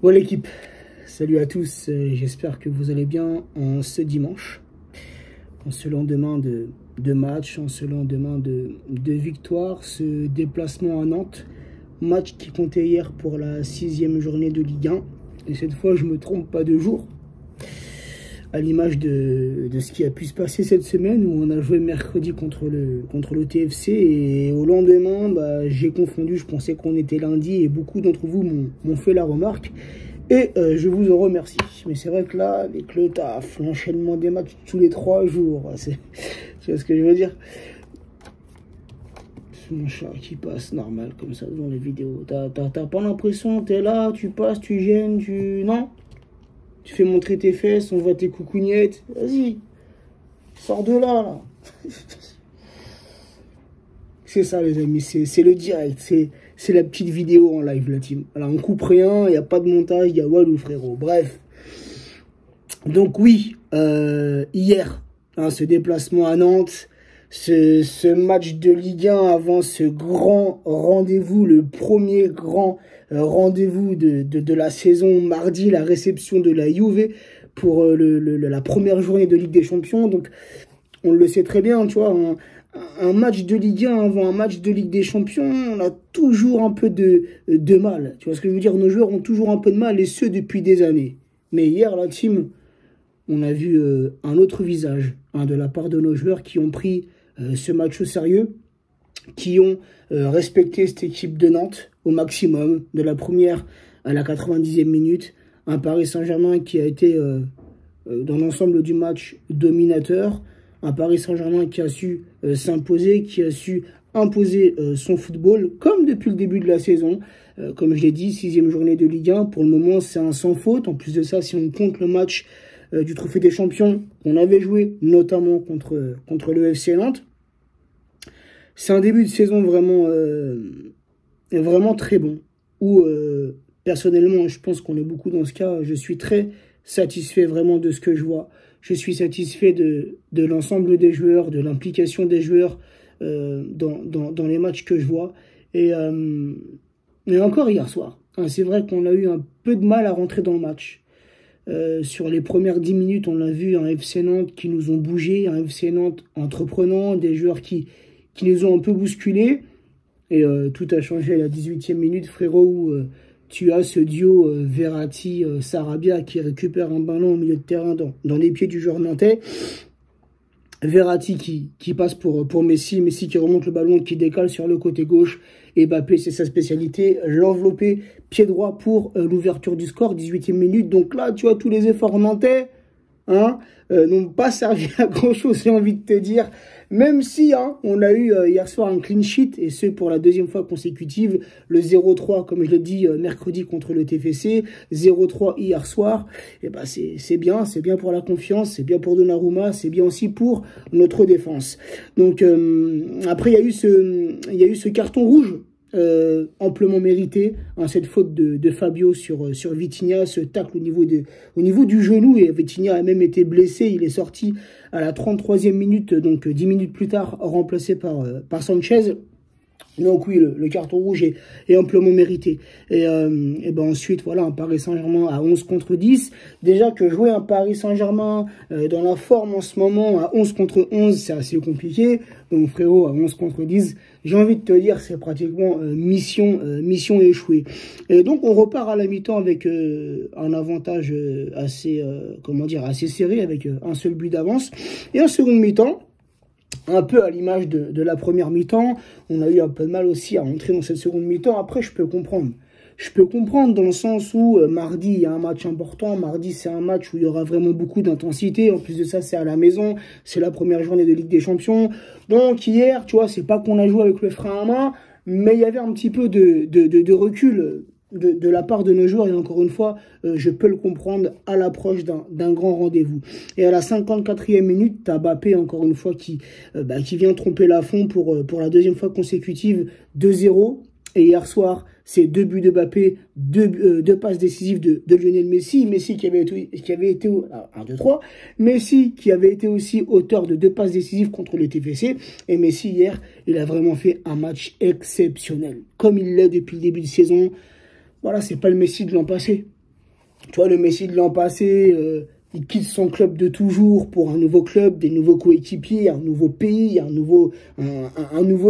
Bon l'équipe, salut à tous, j'espère que vous allez bien en ce dimanche, en ce lendemain de match, en ce lendemain de victoire, ce déplacement à Nantes, match qui comptait hier pour la 6e journée de Ligue 1, et cette fois je me trompe pas de jour, à l'image de ce qui a pu se passer cette semaine où on a joué mercredi contre le TFC et au lendemain j'ai confondu, je pensais qu'on était lundi et beaucoup d'entre vous m'ont fait la remarque et je vous en remercie. Mais c'est vrai que là, avec le taf, l'enchaînement des matchs tous les 3 jours, tu vois ce que je veux dire? Mon chat qui passe normal comme ça dans les vidéos, t'as pas l'impression, t'es là, tu passes, tu gênes, non? Tu fais montrer tes fesses, on voit tes coucougnettes. Vas-y, sors de là. C'est ça, les amis. C'est le direct. C'est la petite vidéo en live, la team. Alors, on coupe rien, il n'y a pas de montage, il y a Walou, frérot. Bref. Donc, oui, hier, ce déplacement à Nantes, ce match de Ligue 1 avant ce grand rendez-vous, le premier grand rendez-vous de la saison, mardi, la réception de la Juve pour la première journée de Ligue des Champions. Donc, on le sait très bien, tu vois, un match de Ligue 1 avant un match de Ligue des Champions, on a toujours un peu de mal. Tu vois ce que je veux dire? Nos joueurs ont toujours un peu de mal, et ce, depuis des années. Mais hier, la team, on a vu un autre visage de la part de nos joueurs qui ont pris ce match au sérieux, qui ont respecté cette équipe de Nantes au maximum, de la première à la 90e minute. Un Paris Saint-Germain qui a été, dans l'ensemble du match, dominateur. Un Paris Saint-Germain qui a su s'imposer, qui a su imposer son football, comme depuis le début de la saison. Comme je l'ai dit, 6e journée de Ligue 1. Pour le moment, c'est un sans faute. En plus de ça, si on compte le match du Trophée des Champions qu'on avait joué, notamment contre le FC Nantes. C'est un début de saison vraiment très bon. Où, personnellement, je pense qu'on est beaucoup dans ce cas, je suis très satisfait vraiment de ce que je vois. Je suis satisfait de l'ensemble des joueurs, de l'implication des joueurs dans les matchs que je vois. Et encore hier soir, c'est vrai qu'on a eu un peu de mal à rentrer dans le match. Sur les premières 10 minutes, on a vu un FC Nantes qui nous ont bougé, un FC Nantes entreprenant, des joueurs qui nous ont un peu bousculés. Et tout a changé à la 18e minute, frérot, où tu as ce duo Verratti-Sarabia qui récupère un ballon au milieu de terrain dans les pieds du joueur nantais. Verratti qui passe pour Messi, Messi qui remonte le ballon et qui décale sur le côté gauche. Et Mbappé, c'est sa spécialité, l'envelopper pied droit pour l'ouverture du score, 18e minute. Donc là, tu vois, tous les efforts nantais n'ont pas servi à grand-chose, j'ai envie de te dire. Même si on a eu hier soir un clean sheet, et ce pour la 2e fois consécutive, le 0-3, comme je l'ai dit, mercredi contre le TFC, 0-3 hier soir, et c'est bien pour la confiance, c'est bien pour Donnarumma, c'est bien aussi pour notre défense. Donc après, il y a eu ce carton rouge, amplement mérité, cette faute de Fabio sur Vitinha, ce tacle au niveau du genou, et Vitinha a même été blessé, il est sorti à la 33e minute, donc 10 minutes plus tard, remplacé par Sanchez. Donc oui, le carton rouge est amplement mérité. Et ensuite, voilà, un Paris Saint-Germain à 11 contre 10. Déjà que jouer un Paris Saint-Germain dans la forme en ce moment à 11 contre 11, c'est assez compliqué. Donc frérot, à 11 contre 10, j'ai envie de te dire, c'est pratiquement mission échouée. Et donc on repart à la mi-temps avec un avantage assez serré, avec un seul but d'avance. Et en seconde mi-temps, un peu à l'image de la première mi-temps, on a eu un peu de mal aussi à entrer dans cette seconde mi-temps. Après, je peux comprendre. Je peux comprendre dans le sens où mardi, il y a un match important. Mardi, c'est un match où il y aura vraiment beaucoup d'intensité. En plus de ça, c'est à la maison. C'est la première journée de Ligue des Champions. Donc hier, tu vois, c'est pas qu'on a joué avec le frein à main, mais il y avait un petit peu de recul de la part de nos joueurs, et encore une fois, je peux le comprendre à l'approche d'un grand rendez-vous. Et à la 54e minute, tu as Mbappé, encore une fois, qui vient tromper Lafond pour la 2e fois consécutive, 2-0. Et hier soir, c'est 2 buts de Mbappé, 2 passes décisives de Lionel Messi. Messi qui avait été 1-2-3. Messi qui avait été aussi auteur de 2 passes décisives contre le TFC. Et Messi, hier, il a vraiment fait un match exceptionnel. Comme il l'est depuis le début de saison. Voilà, c'est pas le Messi de l'an passé. Tu vois, le Messi de l'an passé, il quitte son club de toujours pour un nouveau club, des nouveaux coéquipiers, un nouveau pays, un nouveau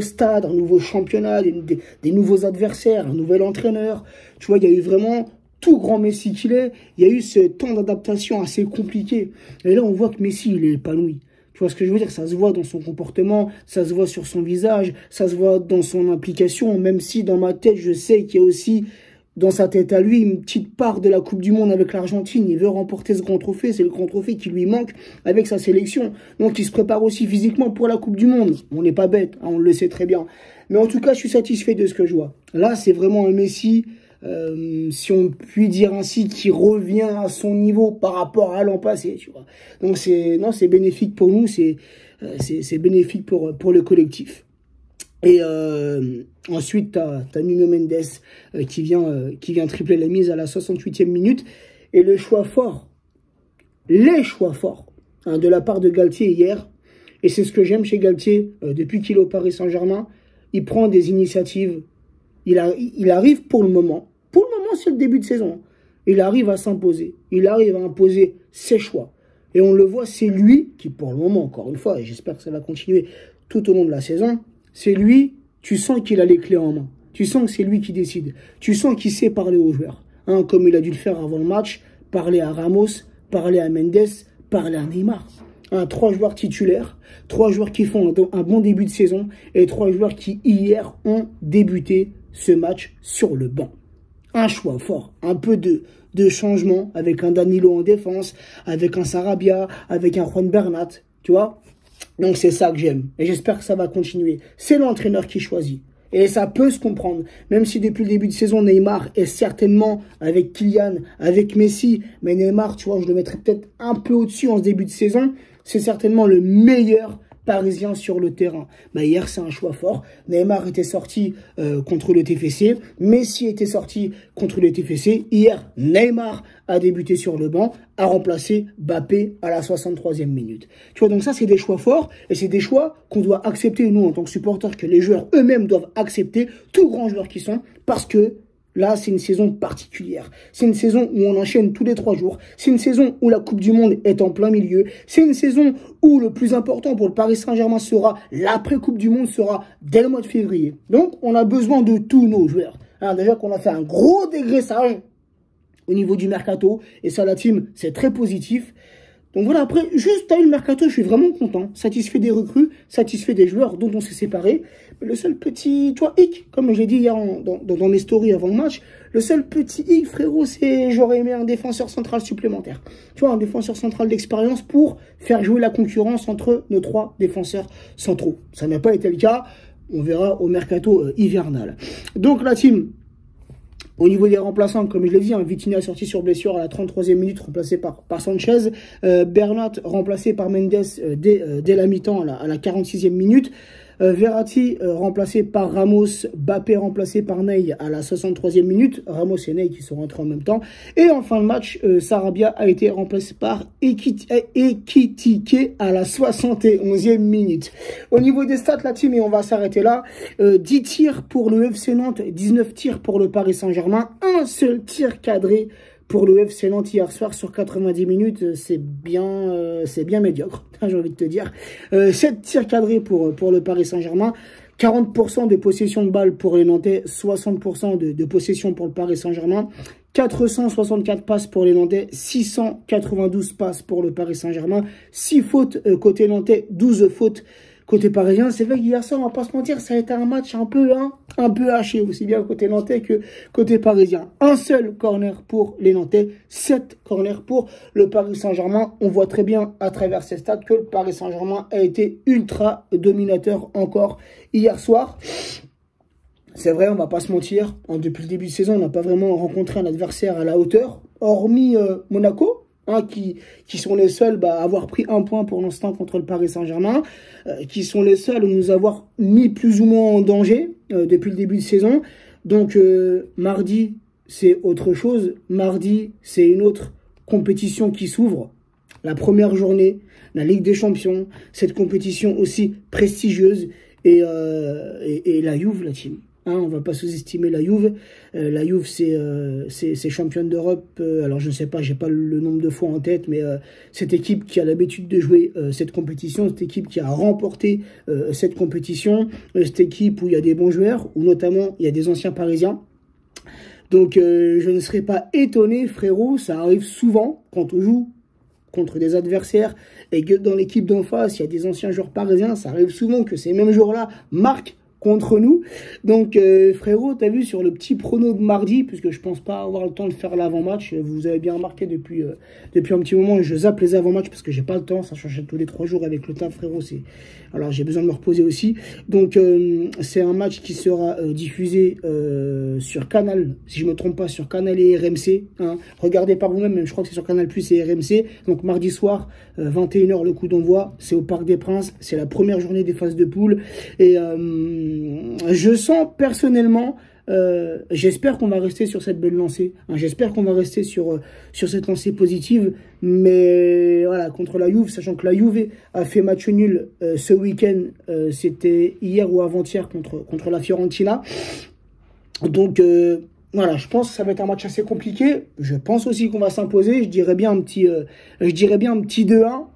stade, un nouveau championnat, des nouveaux adversaires, un nouvel entraîneur. Tu vois, il y a eu vraiment tout grand Messi qu'il est. Il y a eu ce temps d'adaptation assez compliqué. Et là, on voit que Messi, il est épanoui. Tu vois ce que je veux dire? Ça se voit dans son comportement, ça se voit sur son visage, ça se voit dans son implication, même si dans ma tête, je sais qu'il y a aussi dans sa tête à lui une petite part de la Coupe du Monde avec l'Argentine. Il veut remporter ce grand trophée, c'est le grand trophée qui lui manque avec sa sélection. Donc il se prépare aussi physiquement pour la Coupe du Monde. On n'est pas bête, hein, on le sait très bien. Mais en tout cas, je suis satisfait de ce que je vois. Là, c'est vraiment un Messi, si on peut dire ainsi, qui revient à son niveau par rapport à l'an passé, tu vois. Donc c'est bénéfique pour nous, c'est bénéfique pour le collectif. Et ensuite, t'as Nuno Mendes qui vient tripler la mise à la 68e minute. Et les choix forts hein, de la part de Galtier hier. Et c'est ce que j'aime chez Galtier depuis qu'il est au Paris Saint-Germain. Il prend des initiatives. Il arrive pour le moment. Pour le moment, c'est le début de saison. Il arrive à s'imposer. Il arrive à imposer ses choix. Et on le voit, c'est lui qui, pour le moment, encore une fois, et j'espère que ça va continuer tout au long de la saison, c'est lui, tu sens qu'il a les clés en main. Tu sens que c'est lui qui décide. Tu sens qu'il sait parler aux joueurs. Hein, comme il a dû le faire avant le match, parler à Ramos, parler à Mendes, parler à Neymar. Hein, 3 joueurs titulaires, 3 joueurs qui font un bon début de saison et 3 joueurs qui, hier, ont débuté ce match sur le banc. Un choix fort, un peu de changement avec un Danilo en défense, avec un Sarabia, avec un Juan Bernat, tu vois. Donc c'est ça que j'aime et j'espère que ça va continuer. C'est l'entraîneur qui choisit et ça peut se comprendre. Même si depuis le début de saison, Neymar est certainement avec Kylian, avec Messi, mais Neymar, tu vois, je le mettrais peut-être un peu au-dessus en ce début de saison. C'est certainement le meilleur Parisien sur le terrain. Bah, hier, c'est un choix fort. Neymar était sorti contre le TFC. Messi était sorti contre le TFC. Hier, Neymar a débuté sur le banc, a remplacé Mbappé à la 63e minute. Tu vois, donc ça, c'est des choix forts et c'est des choix qu'on doit accepter, nous, en tant que supporters, que les joueurs eux-mêmes doivent accepter, tous grands joueurs qui sont, parce que là, c'est une saison particulière. C'est une saison où on enchaîne tous les 3 jours. C'est une saison où la Coupe du Monde est en plein milieu. C'est une saison où le plus important pour le Paris Saint-Germain sera, l'après-Coupe du Monde sera dès le mois de février. Donc, on a besoin de tous nos joueurs. Alors, déjà qu'on a fait un gros dégraissage au niveau du mercato. Et ça, la team, c'est très positif. Donc voilà, après, juste à eu le mercato, je suis vraiment content. Satisfait des recrues, satisfait des joueurs dont on s'est séparés. Le seul petit, tu vois, hic, comme j'ai dit hier dans mes stories avant le match, le seul petit hic, frérot, c'est j'aurais aimé un défenseur central supplémentaire. Tu vois, un défenseur central d'expérience pour faire jouer la concurrence entre nos 3 défenseurs centraux. Ça n'a pas été le cas. On verra au mercato hivernal. Donc la team, au niveau des remplaçants, comme je l'ai dit, hein, Vitinha sorti sur blessure à la 33e minute, remplacé par Sanchez. Bernat remplacé par Mendes dès la mi-temps à la 46e minute. Verratti remplacé par Ramos, Mbappé remplacé par Ney à la 63e minute, Ramos et Ney qui sont rentrés en même temps, et en fin de match, Sarabia a été remplacé par Ekitike à la 71e minute. Au niveau des stats, la team, et on va s'arrêter là, 10 tirs pour le FC Nantes, 19 tirs pour le Paris Saint-Germain, un seul tir cadré pour le FC Nantes hier soir sur 90 minutes, c'est bien médiocre, j'ai envie de te dire. 7 tirs cadrés pour le Paris Saint-Germain, 40% de possession de balle pour les Nantais, 60% de possession pour le Paris Saint-Germain, 464 passes pour les Nantais, 692 passes pour le Paris Saint-Germain, 6 fautes côté Nantais, 12 fautes côté parisien. C'est vrai qu'hier soir, on va pas se mentir, ça a été un match un peu haché, aussi bien côté nantais que côté parisien. Un seul corner pour les Nantais, 7 corners pour le Paris Saint-Germain. On voit très bien à travers ces stats que le Paris Saint-Germain a été ultra dominateur encore hier soir. C'est vrai, on va pas se mentir, depuis le début de saison, on n'a pas vraiment rencontré un adversaire à la hauteur, hormis Monaco. Hein, qui sont les seuls à avoir pris 1 point pour l'instant contre le Paris Saint-Germain, qui sont les seuls à nous avoir mis plus ou moins en danger depuis le début de saison. Donc mardi, c'est autre chose. Mardi, c'est une autre compétition qui s'ouvre. La première journée, la Ligue des Champions, cette compétition aussi prestigieuse. Et la Juve, la team. Hein, on va pas sous-estimer la Juve. La Juve, c'est championne d'Europe. Alors, je ne sais pas, j'ai pas le nombre de fois en tête, mais cette équipe qui a l'habitude de jouer cette compétition, cette équipe qui a remporté cette compétition, cette équipe où il y a des bons joueurs, où notamment il y a des anciens Parisiens. Donc, je ne serais pas étonné, frérot, ça arrive souvent quand on joue contre des adversaires et que dans l'équipe d'en face, il y a des anciens joueurs parisiens, ça arrive souvent que ces mêmes joueurs-là marquent contre nous. Donc, frérot, t'as vu sur le petit prono de mardi, puisque je pense pas avoir le temps de faire l'avant-match, vous avez bien remarqué depuis un petit moment, je zappe les avant-matchs parce que j'ai pas le temps, ça change tous les 3 jours avec le taf, frérot, alors j'ai besoin de me reposer aussi. Donc, c'est un match qui sera diffusé sur Canal, si je me trompe pas, sur Canal et RMC, hein. Regardez par vous-même, je crois que c'est sur Canal Plus et RMC. Donc, mardi soir, 21 h le coup d'envoi, c'est au Parc des Princes, c'est la première journée des phases de poule, et je sens personnellement, j'espère qu'on va rester sur cette belle lancée, hein, j'espère qu'on va rester sur cette lancée positive, mais voilà, contre la Juve, sachant que la Juve a fait match nul ce week-end, c'était hier ou avant-hier contre la Fiorentina, donc voilà, je pense que ça va être un match assez compliqué, je pense aussi qu'on va s'imposer, je dirais bien un petit 2-1,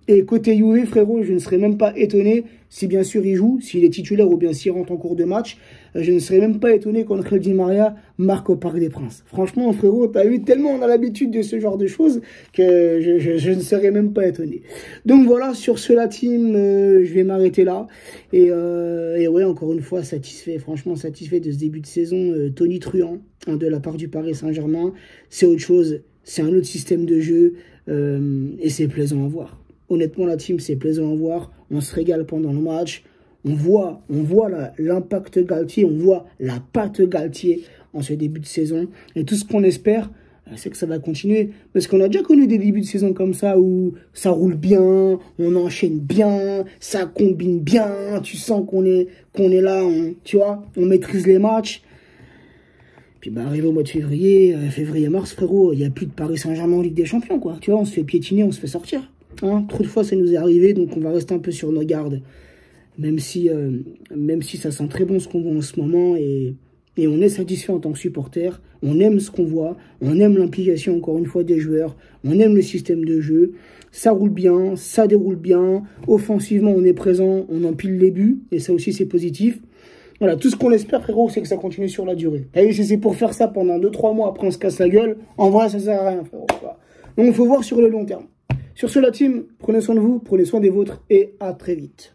et côté Juve, frérot, je ne serais même pas étonné si bien sûr il joue, s'il est titulaire ou bien s'il rentre en cours de match. Je ne serais même pas étonné qu'Angel Di Maria marque au Parc des Princes. Franchement, frérot, t'as vu, tellement on a l'habitude de ce genre de choses que je ne serais même pas étonné. Donc voilà, sur ce, la team, je vais m'arrêter là. Et ouais, encore une fois, satisfait, franchement satisfait de ce début de saison tonitruant, hein, de la part du Paris Saint-Germain. C'est autre chose, c'est un autre système de jeu et c'est plaisant à voir. Honnêtement, la team, c'est plaisant à voir. On se régale pendant le match. On voit l'impact Galtier, on voit la patte Galtier en ce début de saison. Et tout ce qu'on espère, c'est que ça va continuer. Parce qu'on a déjà connu des débuts de saison comme ça où ça roule bien, on enchaîne bien, ça combine bien. Tu sens qu'on est là, tu vois, on maîtrise les matchs. Puis bah, arrivé au mois de février-mars, frérot, il n'y a plus de Paris Saint-Germain en Ligue des Champions, quoi. Tu vois, on se fait piétiner, on se fait sortir. Hein, trop de fois ça nous est arrivé, donc on va rester un peu sur nos gardes, même si ça sent très bon ce qu'on voit en ce moment, et on est satisfait en tant que supporter, on aime ce qu'on voit, on aime l'implication encore une fois des joueurs, on aime le système de jeu, ça roule bien, ça déroule bien, offensivement on est présent, on empile les buts, et ça aussi c'est positif. Voilà, tout ce qu'on espère, frérot, c'est que ça continue sur la durée. Et si c'est pour faire ça pendant 2-3 mois, après on se casse la gueule, en vrai ça sert à rien, frérot. Donc il faut voir sur le long terme. Sur ce, la team, prenez soin de vous, prenez soin des vôtres et à très vite.